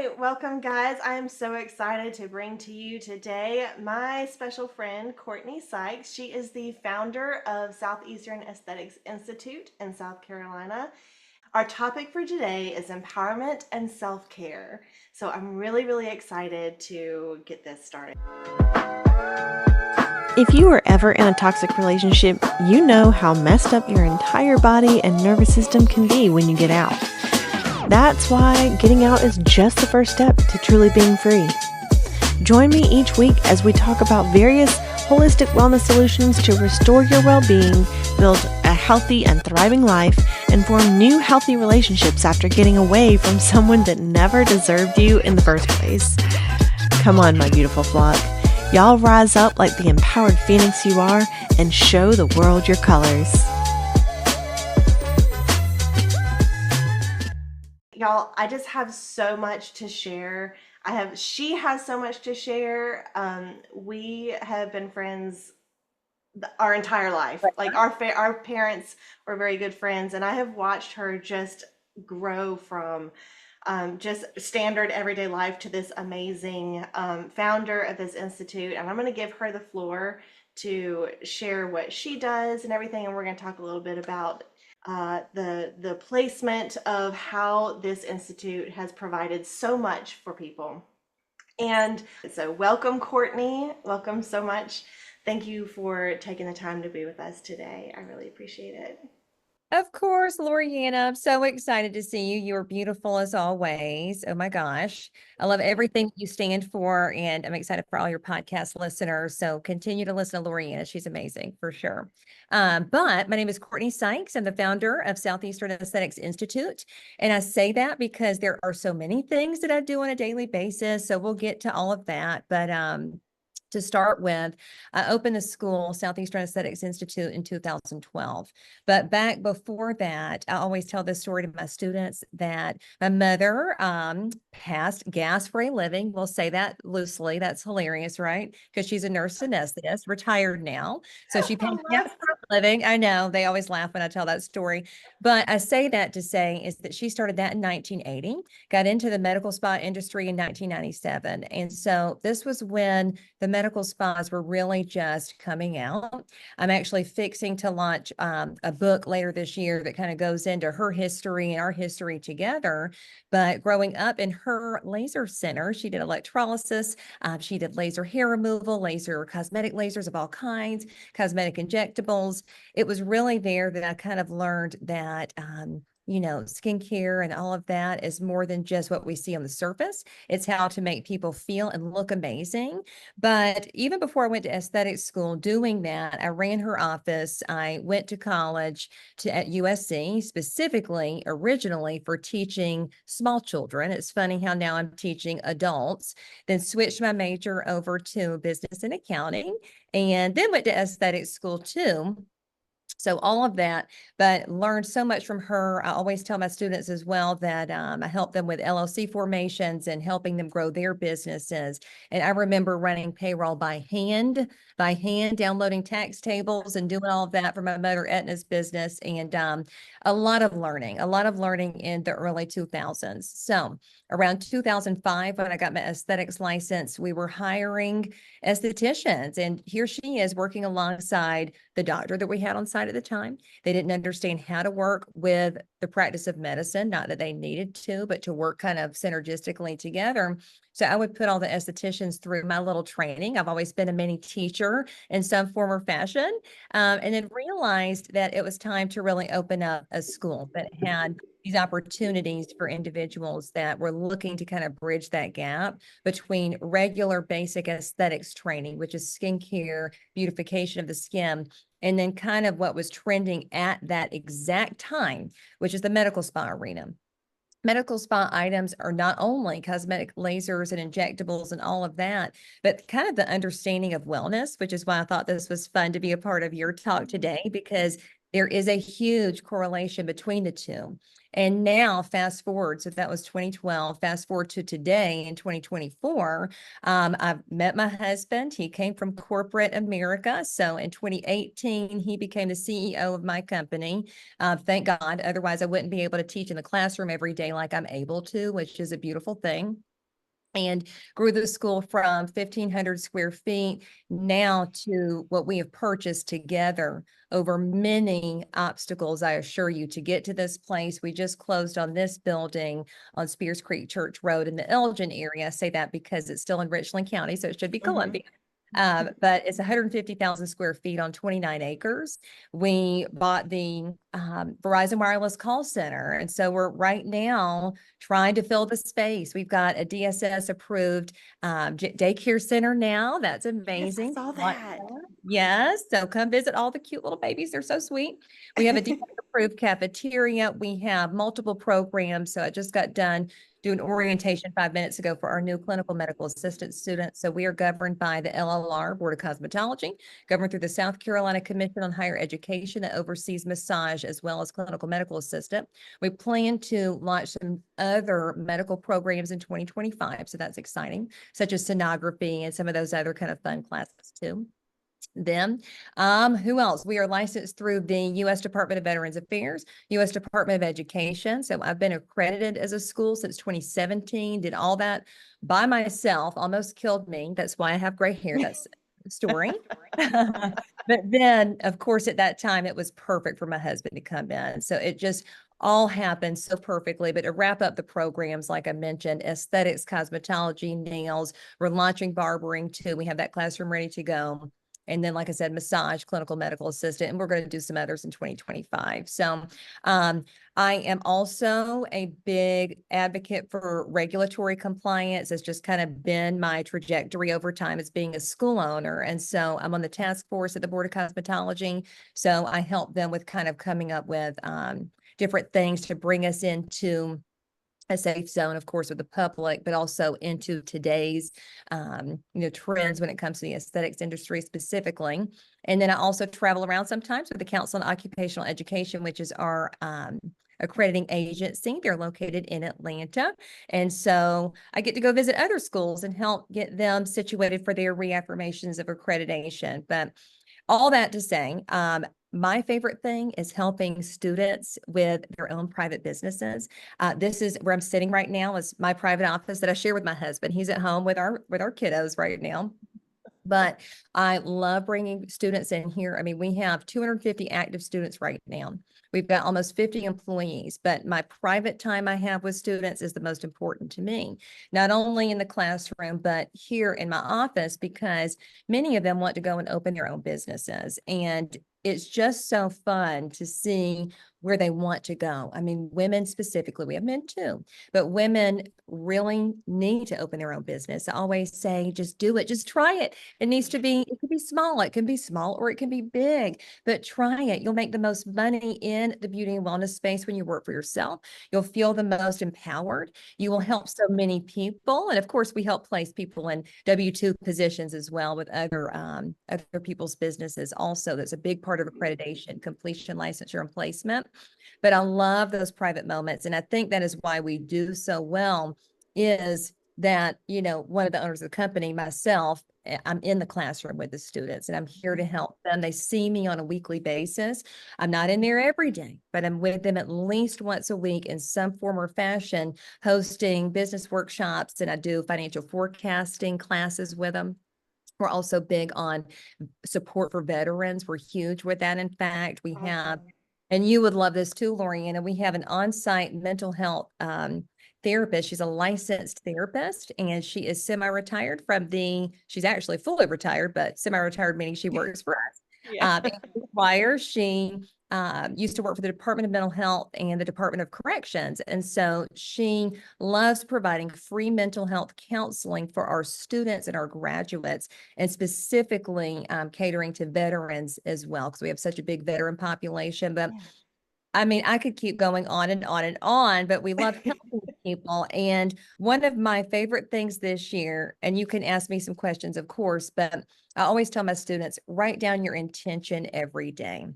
right, welcome guys. I am so excited to bring to you today my special friend, Courtney Sykes. She is the founder of Southeastern Esthetics Institute in South Carolina. Our topic for today is empowerment and self-care. So I'm really excited to get this started. If you were ever in a toxic relationship, you know how messed up your entire body and nervous system can be when you get out. That's why getting out is just the first step to truly being free. Join me each week as we talk about various holistic wellness solutions to restore your well-being, build a healthy and thriving life, and form new healthy relationships after getting away from someone that never deserved you in the first place. Come on, my beautiful flock. Y'all rise up like the empowered phoenix you are and show the world your colors. Y'all, I just have so much to share. She has so much to share. We have been friends our entire life. Like our parents were very good friends, and I have watched her just grow from just standard everyday life to this amazing founder of this institute. And I'm going to give her the floor to share what she does and everything. And we're going to talk a little bit about the placement of how this institute has provided so much for people. And so welcome, Courtney. Welcome so much. Thank you for taking the time to be with us today. I really appreciate it. Of course, Loriana, I'm so excited to see you. You're beautiful as always. Oh my gosh. I love everything you stand for, and I'm excited for all your podcast listeners. So continue to listen to Loriana. She's amazing for sure. But my name is Courtney Sykes. I'm the founder of Southeastern Esthetics Institute. And I say that because there are so many things that I do on a daily basis. So we'll get to all of that. But to start with, I opened the school, Southeastern Esthetics Institute, in 2012. But back before that, I always tell this story to my students that my mother passed gas for a living. We'll say that loosely. That's hilarious, right? Because she's a nurse anesthetist, retired now. So she passed gas for a living. I know they always laugh when I tell that story. But I say that to say is that she started that in 1980, got into the medical spa industry in 1997. And so this was when the medical spas were really just coming out. I'm actually fixing to launch a book later this year that kind of goes into her history and our history together. But growing up in her laser center, she did electrolysis, she did laser hair removal, laser cosmetic lasers of all kinds, cosmetic injectables. It was really there that I kind of learned that skincare and all of that is more than just what we see on the surface. It's how to make people feel and look amazing. But even before I went to aesthetic school doing that, I ran her office. I went to college at USC, specifically originally for teaching small children. It's funny how now I'm teaching adults, then switched my major over to business and accounting, and then went to aesthetic school too. So all of that, but learned so much from her. I always tell my students as well that I help them with LLC formations and helping them grow their businesses. And I remember running payroll by hand, downloading tax tables and doing all of that for my mother Etna's business. And a lot of learning in the early 2000s. So around 2005, when I got my aesthetics license, we were hiring estheticians. And here she is working alongside the doctor that we had on site at the time. They didn't understand how to work with the practice of medicine, not that they needed to, but to work kind of synergistically together. So I would put all the estheticians through my little training. I've always been a mini teacher in some form or fashion, and then realized that it was time to really open up a school that had these opportunities for individuals that were looking to kind of bridge that gap between regular basic aesthetics training, which is skincare, beautification of the skin, and then kind of what was trending at that exact time, which is the medical spa arena. Medical spa items are not only cosmetic lasers and injectables and all of that, but kind of the understanding of wellness, which is why I thought this was fun to be a part of your talk today, because there is a huge correlation between the two. And now fast forward, so that was 2012, fast forward to today in 2024, I've met my husband. He came from corporate America. So in 2018, he became the CEO of my company. Thank God. Otherwise, I wouldn't be able to teach in the classroom every day like I'm able to, which is a beautiful thing. and grew the school from 1,500 square feet now to what we have purchased together over many obstacles, I assure you, to get to this place. We just closed on this building on Spears Creek Church Road in the Elgin area. I say that because it's still in Richland County, so it should be Columbia. But it's 150,000 square feet on 29 acres. We bought the Verizon Wireless Call Center. And so we're right now trying to fill the space. We've got a DSS approved daycare center now. That's Yes, I amazing. saw that. Yes. So come visit all the cute little babies. They're so sweet. We have a DSS approved cafeteria. We have multiple programs. So I just got done doing orientation 5 minutes ago for our new clinical medical assistant students. So we are governed by the LLR, Board of Cosmetology, governed through the South Carolina Commission on Higher Education that oversees massage as well as clinical medical assistant. We plan to launch some other medical programs in 2025. So that's exciting, such as sonography and some of those other kind of fun classes too. Them. Who else? We are licensed through the U.S. Department of Veterans Affairs, U.S. Department of Education. So I've been accredited as a school since 2017, did all that by myself, almost killed me. That's why I have gray hair. That's the story. But then, of course, at that time, it was perfect for my husband to come in. So it just all happened so perfectly. But to wrap up the programs, like I mentioned, aesthetics, cosmetology, nails, we're launching barbering too. We have that classroom ready to go. And then, like I said, massage, clinical medical assistant, and we're going to do some others in 2025. So I am also a big advocate for regulatory compliance. It's just kind of been my trajectory over time as being a school owner. And so I'm on the task force at the Board of Cosmetology. So I help them with kind of coming up with different things to bring us into a safe zone, of course, with the public, but also into today's, trends when it comes to the aesthetics industry specifically. And then I also travel around sometimes with the Council on Occupational Education, which is our accrediting agency. They're located in Atlanta. And so I get to go visit other schools and help get them situated for their reaffirmations of accreditation. But all that to say, my favorite thing is helping students with their own private businesses. This is where I'm sitting right now, is my private office that I share with my husband. He's at home with our kiddos right now. But I love bringing students in here. I mean, we have 250 active students right now. We've got almost 50 employees, but my private time I have with students is the most important to me, not only in the classroom, but here in my office, because many of them want to go and open their own businesses. And it's just so fun to see where they want to go. I mean, women specifically, we have men too, but women really need to open their own business. I always say, just do it, just try it. It could be small, it can be small, or it can be big, but try it. You'll make the most money in the beauty and wellness space when you work for yourself. You'll feel the most empowered. You will help so many people. And of course, we help place people in W-2 positions as well with other people's businesses also. That's a big part of accreditation, completion, licensure, and placement. But I love those private moments. And I think that is why we do so well, is that, one of the owners of the company, myself, I'm in the classroom with the students and I'm here to help them. They see me on a weekly basis. I'm not in there every day, but I'm with them at least once a week in some form or fashion, hosting business workshops, and I do financial forecasting classes with them. We're also big on support for veterans. We're huge with that. In fact, we have, and you would love this too, Loriana, we have an on-site mental health therapist. She's a licensed therapist, and she is semi-retired she's actually fully retired, but semi-retired meaning she works for us. Yeah. Prior, she used to work for the Department of Mental Health and the Department of Corrections. And so she loves providing free mental health counseling for our students and our graduates, and specifically catering to veterans as well, because we have such a big veteran population. But I mean, I could keep going on and on and on, but we love helping people. And one of my favorite things this year, and you can ask me some questions, of course, but I always tell my students, write down your intention every day.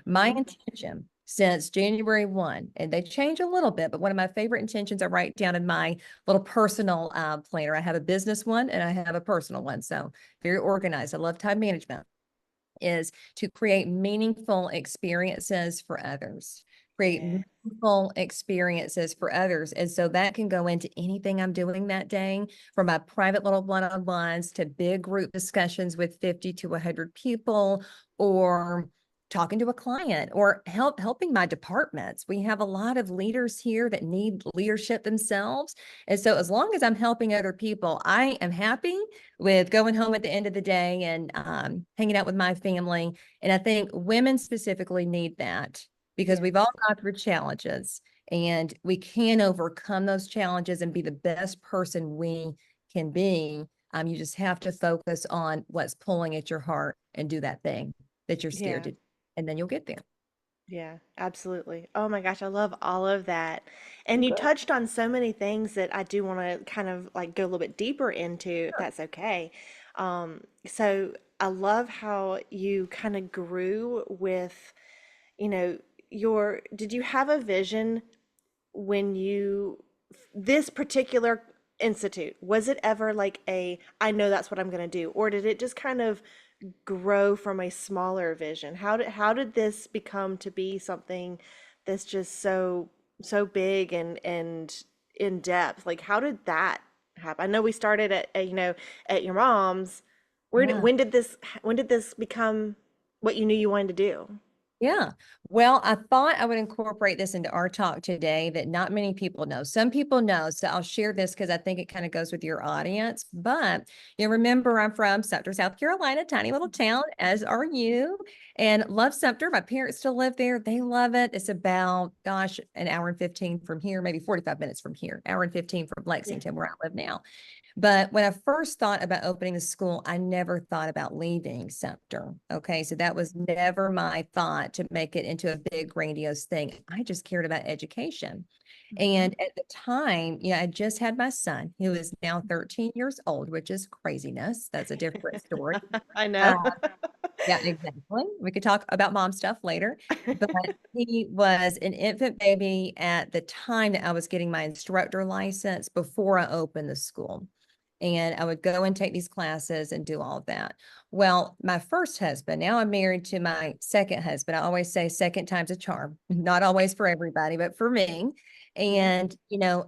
My intention since January 1, and they change a little bit, but one of my favorite intentions I write down in my little personal planner. I have a business one and I have a personal one. So very organized. I love time management. Is to create meaningful experiences for others. create Yeah. meaningful experiences for others. And so that can go into anything I'm doing that day, from my private little one-on-ones to big group discussions with 50 to 100 people, or talking to a client, or helping my departments. We have a lot of leaders here that need leadership themselves. And so as long as I'm helping other people, I am happy with going home at the end of the day and hanging out with my family. And I think women specifically need that, because we've all Yes. gone through challenges, and we can overcome those challenges and be the best person we can be. You just have to focus on what's pulling at your heart and do that thing that you're scared Yeah. to do, and then you'll get there. Yeah, absolutely. Oh my gosh, I love all of that. And you Okay. touched on so many things that I do want to kind of like go a little bit deeper into, if that's okay. So I love how you kind of grew with, you know, did you have a vision when this particular institute, was it ever like I know that's what I'm going to do, or did it just kind of grow from a smaller vision? How did this become to be something that's just so big and in depth? Like how did that happen? I know we started at your mom's. Yeah. When did this become what you knew you wanted to do? Yeah. Well, I thought I would incorporate this into our talk today that not many people know. Some people know, so I'll share this because I think it kind of goes with your audience. But you remember, I'm from Sumter, South Carolina, tiny little town, as are you, and love Sumter. My parents still live there. They love it. It's about, gosh, an hour and 15 from here, maybe 45 minutes from here, hour and 15 from Yeah. Lexington, where I live now. But when I first thought about opening the school, I never thought about leaving Sumter. Okay. So that was never my thought to make it into a big, grandiose thing. I just cared about education. Mhm. And at the time, I just had my son, who is now 13 years old, which is craziness. That's a different story. I Uh, know. yeah, exactly. We could talk about mom stuff later, but he was an infant baby at the time that I was getting my instructor license before I opened the school. And I would go and take these classes and do all of that. Well, my first husband, now I'm married to my second husband. I always say second time's a charm, not always for everybody, but for me. Yeah. And,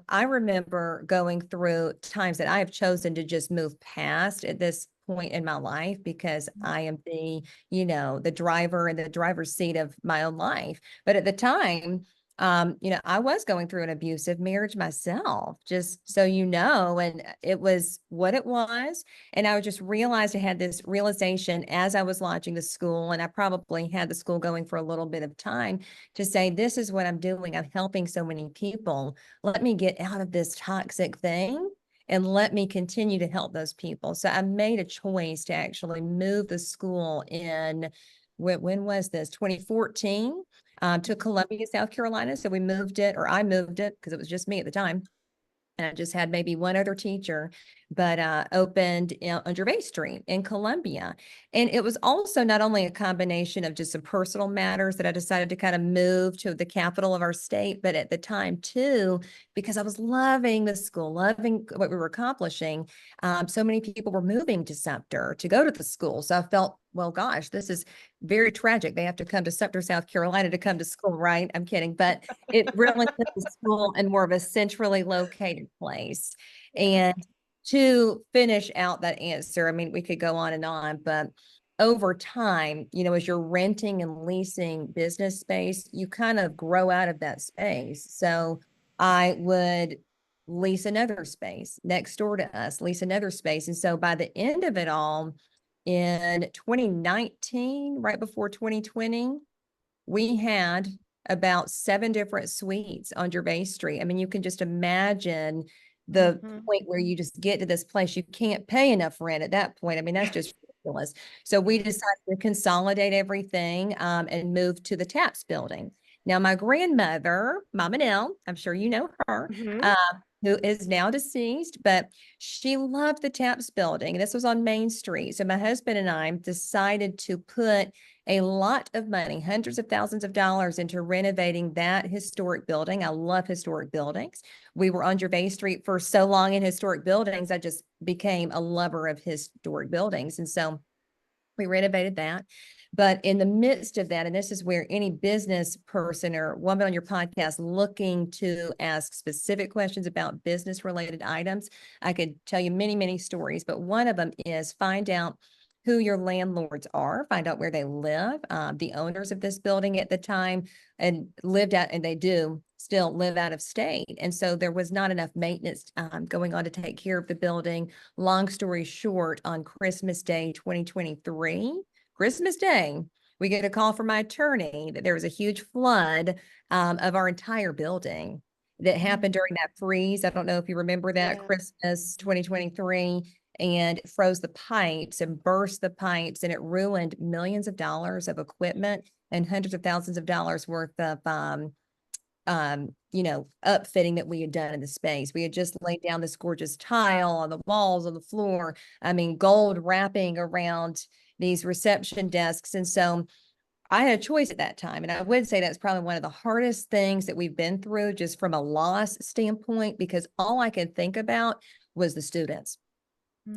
I remember going through times that I have chosen to just move past at this point in my life, because I am the driver in the driver's seat of my own life. But at the time, I was going through an abusive marriage myself, just so and it was what it was. And I just realized I had this realization as I was launching the school, and I probably had the school going for a little bit of time, to say, this is what I'm doing. I'm helping so many people. Let me get out of this toxic thing and let me continue to help those people. So I made a choice to actually move the school in, when was this? 2014, to Columbia, South Carolina. So we moved it, or I moved it, because it was just me at the time. And I just had maybe one other teacher, but opened on Gervais Street in Columbia. And it was also not only a combination of just some personal matters that I decided to kind of move to the capital of our state, but at the time too, because I was loving the school, loving what we were accomplishing. So many people were moving to Sumter to go to the school. So I felt, well, gosh, this is very tragic. They have to come to Sumter, South Carolina to come to school, right? I'm kidding. But it really put the school in more of a centrally located place. Yeah. And to finish out that answer, I mean, we could go on, but over time, as you're renting and leasing business space, you kind of grow out of that space. So I would lease another space next door to us, lease another space. And so by the end of it all, in 2019, right before 2020, we had about 7 different suites on Gervais Street. I mean, you can just imagine the Hmm. point where you just get to this place. You can't pay enough rent at that point. I mean, that's just ridiculous. So we Yeah. decided to consolidate everything, and move to the TAPS building. Now, my grandmother, Mama Nell, I'm sure you know her, Hmm. uh, who is now deceased, but she loved the TAPS building. This was on Main Street. So my husband and I decided to put a lot of money, hundreds of thousands of dollars, into renovating that historic building. I love historic buildings. We were on Gervais Street for so long in historic buildings, I just became a lover of historic buildings. And so we renovated that. But in the midst of that, and this is where any business person or woman on your podcast looking to ask specific questions about business related items, I could tell you many, many stories, but one of them is find out who your landlords are, find out where they live. The owners of this building at the time and lived out, and they do still live out of state. And so there was not enough maintenance going on to take care of the building. Long story short, on Christmas Day, 2023, Christmas Day, we get a call from my attorney that there was a huge flood of our entire building that happened during that freeze. I don't know if you remember that Yeah. Christmas 2023, and it froze the pipes and burst the pipes, and it ruined millions of dollars of equipment and hundreds of thousands of dollars worth of upfitting that we had done in the space. We had just laid down this gorgeous tile on the walls, on the floor. I mean, gold wrapping around these reception desks. And so I had a choice at that time. And I would say that's probably one of the hardest things that we've been through, just from a loss standpoint, because all I could think about was the students.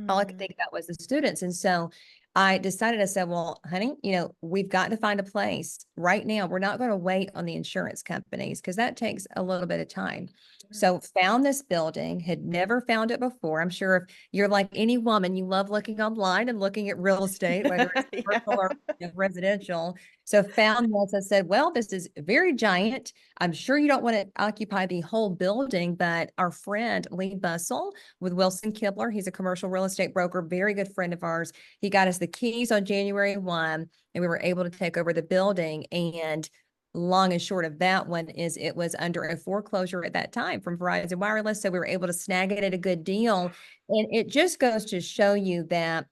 All I could think about was the students. And so I decided, I said, well, honey, we've got to find a place right now. We're not going to wait on the insurance companies because that takes a little bit of time. So found this building, had never found it before. I'm sure if you're like any woman, you love looking online and looking at real estate, whether it's Yeah. commercial or residential. So found this, I said, well, this is very giant. I'm sure you don't want to occupy the whole building, but our friend Lee Bussell with Wilson Kibler, he's a commercial real estate broker, very good friend of ours. He got us the keys on January 1, and we were able to take over the building. And long and short of that one is it was under a foreclosure at that time from Verizon Wireless. So we were able to snag it at a good deal. And it just goes to show you that,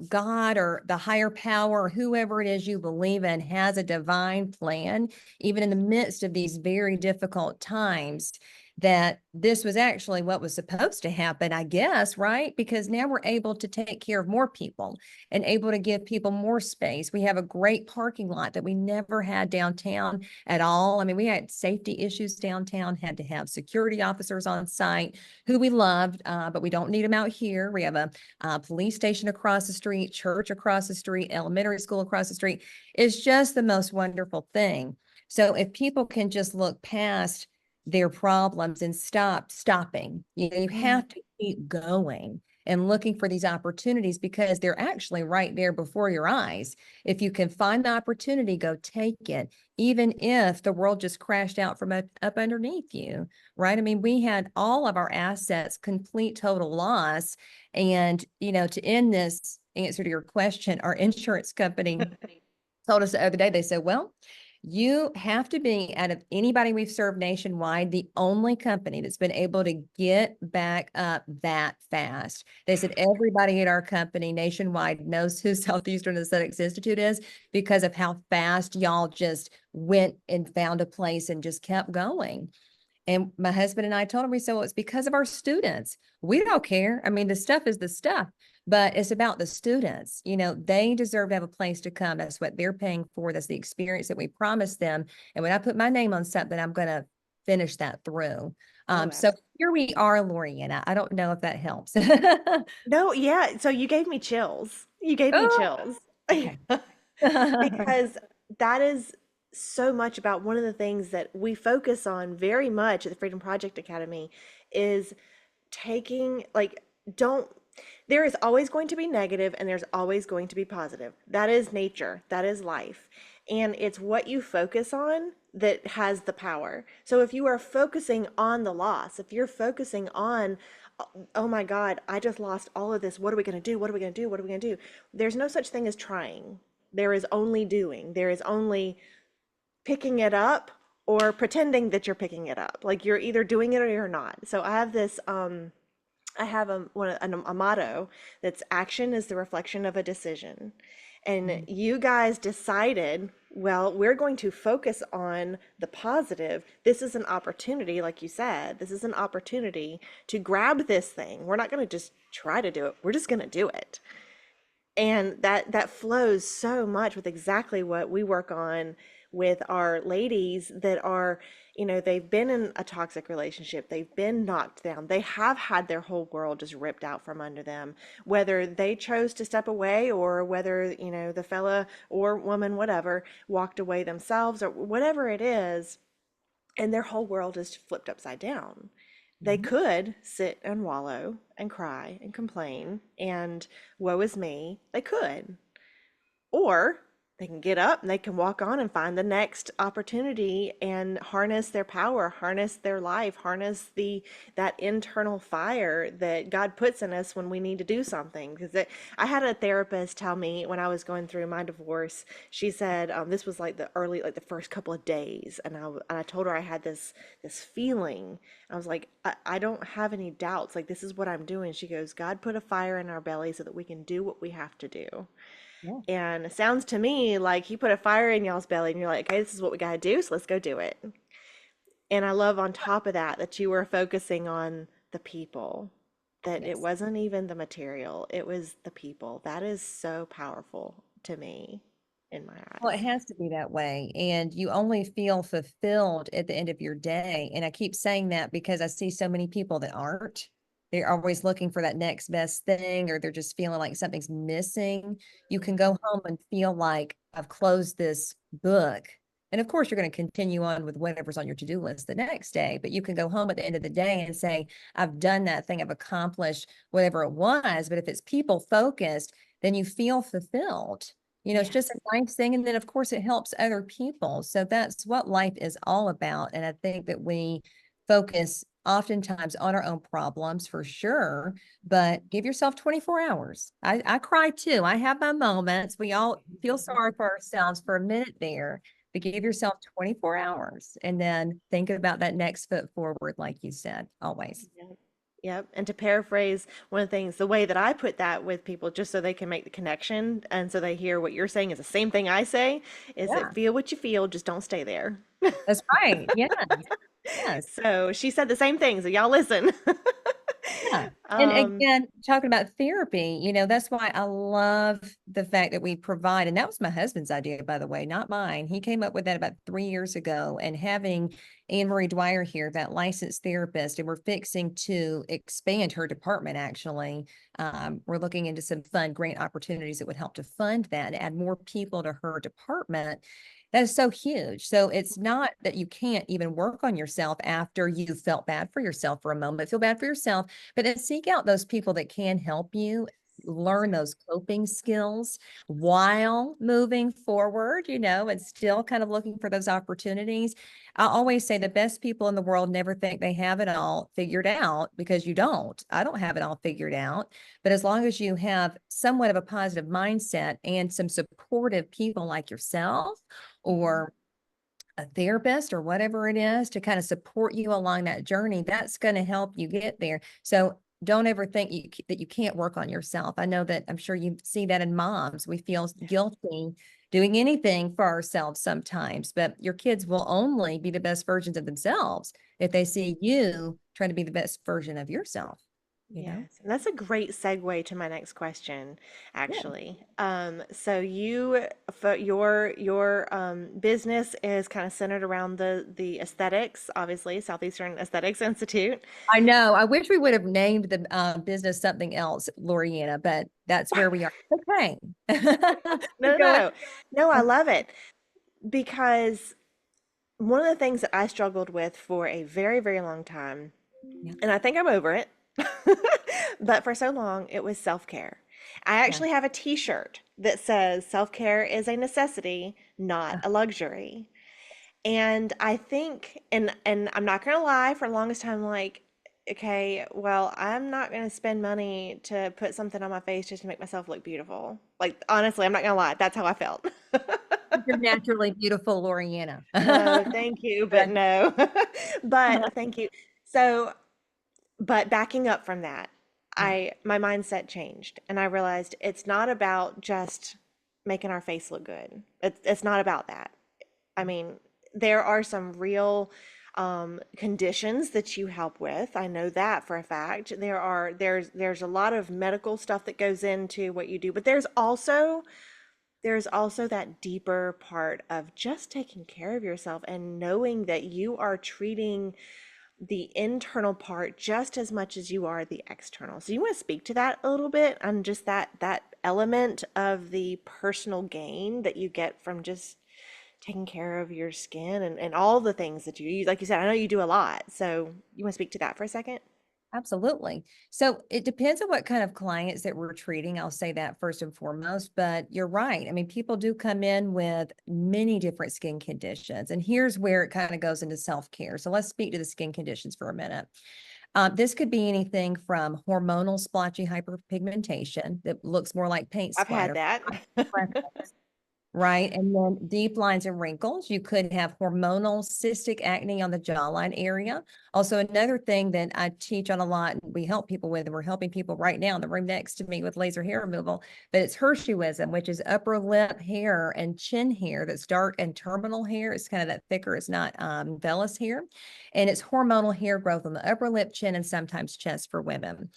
God or the higher power, whoever it is you believe in, has a divine plan, even in the midst of these very difficult times, that this was actually what was supposed to happen, I guess, right? Because now we're able to take care of more people and able to give people more space. We have a great parking lot that we never had downtown at all. I mean, we had safety issues downtown, had to have security officers on site who we loved, but we don't need them out here. We have a police station across the street, church across the street, elementary school across the street. It's just the most wonderful thing. So if people can just look past their problems and stopping, you have to keep going and looking for these opportunities because they're actually right there before your eyes. If you can find the opportunity, go take it, even if the world just crashed out from up underneath you, right? I mean, we had all of our assets, complete total loss. And, to end this answer to your question, our insurance company told us the other day, they said, well, you have to be, out of anybody we've served nationwide, the only company that's been able to get back up that fast. They said everybody at our company nationwide knows who Southeastern Esthetics Institute is because of how fast y'all just went and found a place and just kept going. And my husband and I told him, we said, well, it's because of our students. We don't care. I mean, the stuff is the stuff, but it's about the students. They deserve to have a place to come. That's what they're paying for. That's the experience that we promised them. And when I put my name on something, I'm going to finish that through. So here we are, Loriana. I don't know if that helps. No, yeah. So you gave me chills. You gave me Oh, chills. okay. Because that is so much about one of the things that we focus on very much at the Freedom Project Academy is taking, like, don't, there is always going to be negative and there's always going to be positive. That is nature, that is life. And it's what you focus on that has the power. So if you are focusing on the loss, if you're focusing on, oh my God, I just lost all of this. What are we going to do? What are we going to do? What are we going to do? There's no such thing as trying. There is only doing. There is only picking it up or pretending that you're picking it up. Like you're either doing it or you're not. So I have this, I have a motto that's action is the reflection of a decision. And you guys decided, well, we're going to focus on the positive. This is an opportunity, like you said, this is an opportunity to grab this thing. We're not going to just try to do it. We're just going to do it. And that flows so much with exactly what we work on with our ladies that are, they've been in a toxic relationship, they've been knocked down, they have had their whole world just ripped out from under them, whether they chose to step away or whether, the fella or woman, whatever, walked away themselves or whatever it is, and their whole world is flipped upside down. They Mhm. could sit and wallow and cry and complain and woe is me. They could. Or they can get up and they can walk on and find the next opportunity and harness their power, harness their life, harness that internal fire that God puts in us when we need to do something. Because I had a therapist tell me when I was going through my divorce, she said this was like the first couple of days, and I told her I had this feeling. I was like, I don't have any doubts. Like, this is what I'm doing. She goes, God put a fire in our belly so that we can do what we have to do. Yeah. And it sounds to me like he put a fire in y'all's belly and you're like, okay, this is what we got to do, so let's go do it. And I love on top of that that you were focusing on the people, that it Yes. wasn't even the material, it was the people. That is so powerful to me in my Well, it eyes. has to be that way. And you only feel fulfilled at the end of your day. And I keep saying that because I see so many people that aren't. They're always looking for that next best thing, or they're just feeling like something's missing. You can go home and feel like I've closed this book. And of course, you're going to continue on with whatever's on your to do list the next day. But you can go home at the end of the day and say, I've done that thing, I've accomplished whatever it was. But if it's people focused, then you feel fulfilled. It's just Yes. a nice thing. And then, of course, it helps other people. So that's what life is all about. And I think that we focus oftentimes on our own problems for sure, but give yourself 24 hours. I cry too. I have my moments. We all feel sorry for ourselves for a minute there, but give yourself 24 hours and then think about that next foot forward, like you said, always. Yep. Yep. And to paraphrase one of the things, the way that I put that with people, just so they can make the connection and so they hear what you're saying is the same thing I say, is that Yeah, feel what you feel, just don't stay there. that's right. Yeah. Yes. So she said the same thing. So y'all listen. Yeah. And um, again, talking about therapy, that's why I love the fact that we provide, and that was my husband's idea, by the way, not mine. He came up with that about 3 years ago. And having Anne Marie Dwyer here, that licensed therapist, and we're fixing to expand her department actually. We're looking into some fun grant opportunities that would help to fund that and add more people to her department. That is so huge. So it's not that you can't even work on yourself after you felt bad for yourself for a moment. Feel bad for yourself, but then seek out those people that can help you learn those coping skills while moving forward, and still kind of looking for those opportunities. I always say the best people in the world never think they have it all figured out, because you don't. I don't have it all figured out. But as long as you have somewhat of a positive mindset and some supportive people like yourself or a therapist or whatever it is to kind of support you along that journey, that's going to help you get there. So don't ever think that you can't work on yourself. I know that, I'm sure you see that in moms. We feel guilty doing anything for ourselves sometimes, but your kids will only be the best versions of themselves if they see you trying to be the best version of yourself, you know? yes, and that's a great segue to my next question, Yeah. actually. So your business is kind of centered around the aesthetics, obviously, Southeastern Aesthetics Institute. I know. I wish we would have named the business something else, Loriana, but that's where we are. Okay. No, Go ahead. no, no, I love it because one of the things that I struggled with for a very, very long time, Yeah. and I think I'm over it, but for so long, it was self-care. I Yeah. actually have a t-shirt that says self-care is a necessity, not Uh, a luxury. And I think, and I'm not gonna lie, for the longest time, like, okay, well, I'm not gonna spend money to put something on my face just to make myself look beautiful. Like, honestly, I'm not gonna lie, that's how I felt. You're naturally beautiful, Loriana. No, thank you, but Good. no. But thank you. So, but backing up from that, Yeah. my mindset changed and I realized it's not about just making our face look good. It's not about that. I mean, there are some real conditions that you help with. I know that for a fact. There's a lot of medical stuff that goes into what you do, but there's also there's also that deeper part of just taking care of yourself and knowing that you are treating the internal part just as much as you are the external. So you want to speak to that a little bit on just that element of the personal gain that you get from just taking care of your skin and all the things that you use. Like you said, I know you do a lot. So you want to speak to that for a second? Absolutely. So it depends on what kind of clients that we're treating. I'll say that first and foremost, but you're right. I mean, people do come in with many different skin conditions, and here's where it kind of goes into self-care. So let's speak to the skin conditions for a minute. This could be anything from hormonal splotchy hyperpigmentation that looks more like paint I've had splatter. that. Right. And then deep lines and wrinkles. You could have hormonal cystic acne on the jawline area. Also, another thing that I teach on a lot and we help people with, and we're helping people right now in the room next to me with laser hair removal, but it's Hirschism, which is upper lip hair and chin hair that's dark and terminal hair. It's kind of that thicker, it's not vellus hair. And it's hormonal hair growth on the upper lip, chin, and sometimes chest for women.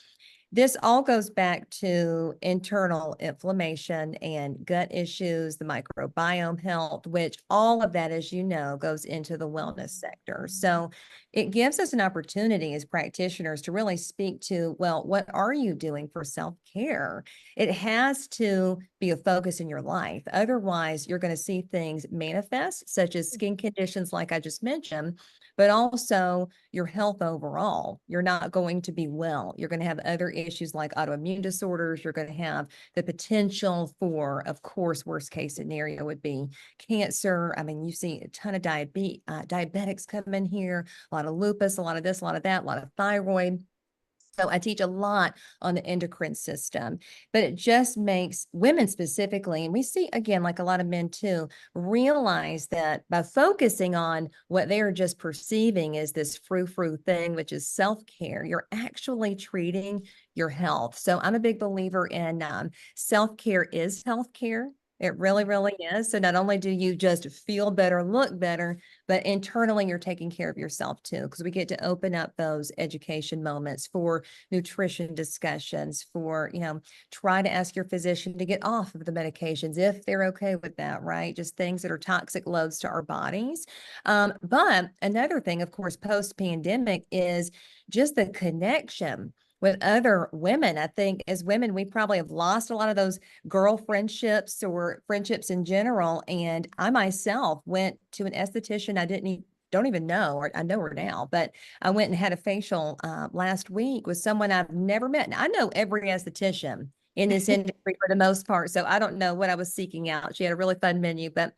This all goes back to internal inflammation and gut issues, the microbiome health, which all of that, as you know, goes into the wellness sector. So it gives us an opportunity as practitioners to really speak to, well, what are you doing for self-care? It has to be a focus in your life. Otherwise, you're going to see things manifest, such as skin conditions, like I just mentioned, but also your health overall. You're not going to be well. You're going to have other issues like autoimmune disorders. You're going to have the potential for, of course, worst case scenario would be cancer. I mean, you see a ton of diabetics come in here, a lot of lupus, a lot of this, a lot of that, a lot of thyroid. So I teach a lot on the endocrine system, but it just makes women specifically, and we see again, like a lot of men too, realize that by focusing on what they are just perceiving as this frou-frou thing, which is self-care, you're actually treating your health. So I'm a big believer in self-care is healthcare. It really, really is. So not only do you just feel better, look better, but internally you're taking care of yourself too, because we get to open up those education moments for nutrition discussions, for, try to ask your physician to get off of the medications if they're okay with that, right? Just things that are toxic loads to our bodies. But another thing, of course, post-pandemic is just the connection with other women. I think as women, we probably have lost a lot of those girl friendships or friendships in general. And I myself went to an esthetician I don't even know, or I know her now, but I went and had a facial last week with someone I've never met. And I know every esthetician in this industry for the most part, so I don't know what I was seeking out. She had a really fun menu, but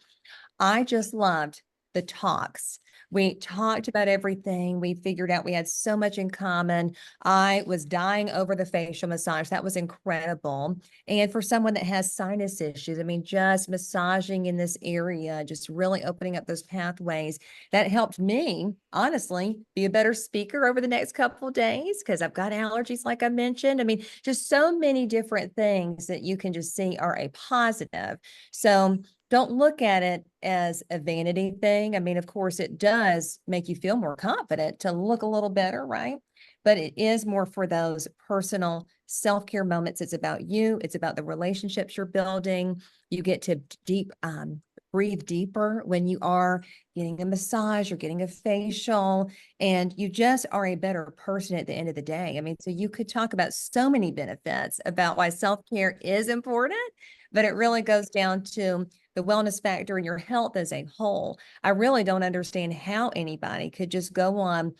I just loved the talks. We talked about everything. We figured out we had so much in common. I was dying over the facial massage. That was incredible. And for someone that has sinus issues, I mean, just massaging in this area, just really opening up those pathways, that helped me, honestly, be a better speaker over the next couple of days because I've got allergies, like I mentioned. I mean, just so many different things that you can just see are a positive. So don't look at it as a vanity thing. I mean, of course, it does make you feel more confident to look a little better, right? But it is more for those personal self-care moments. It's about you. It's about the relationships you're building. You get to breathe deeper when you are getting a massage or getting a facial, and you just are a better person at the end of the day. I mean, so you could talk about so many benefits about why self-care is important, but it really goes down to the wellness factor in your health as a whole. I really don't understand how anybody could just go on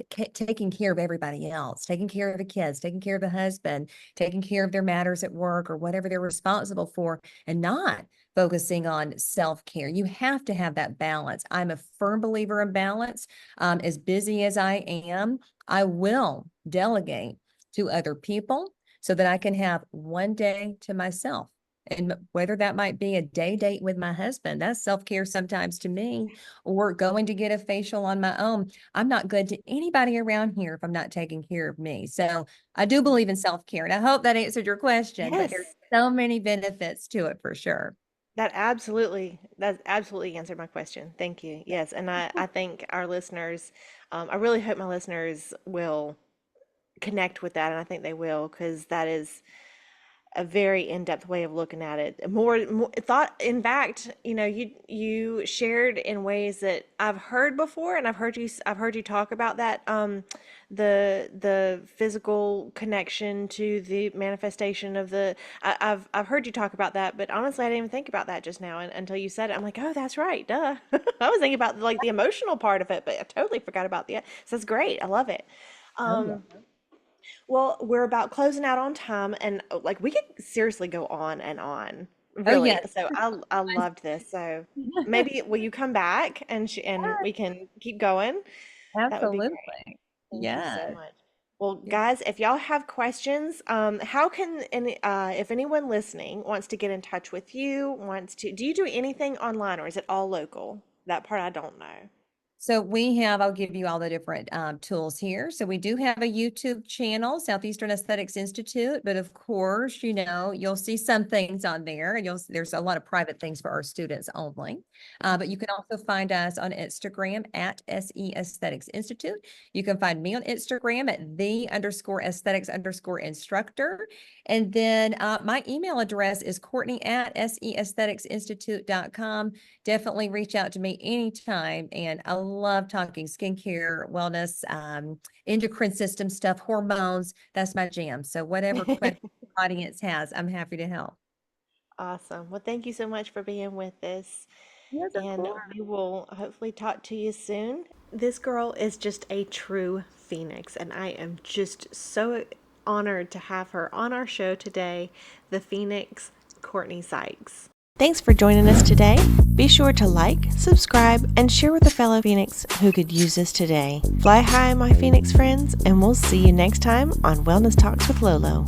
taking care of everybody else, taking care of the kids, taking care of the husband, taking care of their matters at work or whatever they're responsible for, and not focusing on self-care. You have to have that balance. I'm a firm believer in balance. As busy as I am, I will delegate to other people so that I can have one day to myself. And whether that might be a day date with my husband, that's self-care sometimes to me, or going to get a facial on my own. I'm not good to anybody around here if I'm not taking care of me. So I do believe in self-care, and I hope that answered your question, but there's Yes. so many benefits to it for sure. That absolutely answered my question. Thank you. Yes, and I think our listeners, I really hope my listeners will connect with that, and I think they will because that is a very in-depth way of looking at it. More thought. In fact, you shared in ways that I've heard before, and I've heard you talk about that. The physical connection to the manifestation of the. I've heard you talk about that, but honestly, I didn't even think about that just now until you said it. I'm like, oh, that's right, duh. I was thinking about like the emotional part of it, but I totally forgot about the. So that's great. I love it. Oh, yeah. Well, we're about closing out on time, and like we could seriously go on and on, Oh, really. yes. So I loved this. So maybe will you come back and we can keep going? That would be great. Absolutely. Thank you so Yes. much. Well, Yeah. guys, if y'all have questions, how can if anyone listening wants to get in touch with you, do you do anything online or is it all local? That part I don't know. So I'll give you all the different tools here. So we do have a YouTube channel, Southeastern Esthetics Institute, but of course, you'll see some things on there and there's a lot of private things for our students only. But you can also find us on Instagram at SE Aesthetics Institute. You can find me on Instagram at the_aesthetics_instructor. And then my email address is Courtney at seaestheticsinstitute.com. Definitely reach out to me anytime. And I love talking skincare, wellness, endocrine system stuff, hormones. That's my jam. So whatever question the audience has, I'm happy to help. Awesome. Well, thank you so much for being with us. Yes, of And course. we will hopefully talk to you soon. This girl is just a true phoenix, and I am just so honored to have her on our show today, the Phoenix, Courtney Sykes. Thanks for joining us today. Be sure to like, subscribe, and share with a fellow Phoenix who could use this today. Fly high, my Phoenix friends, and we'll see you next time on Wellness Talks with Lolo.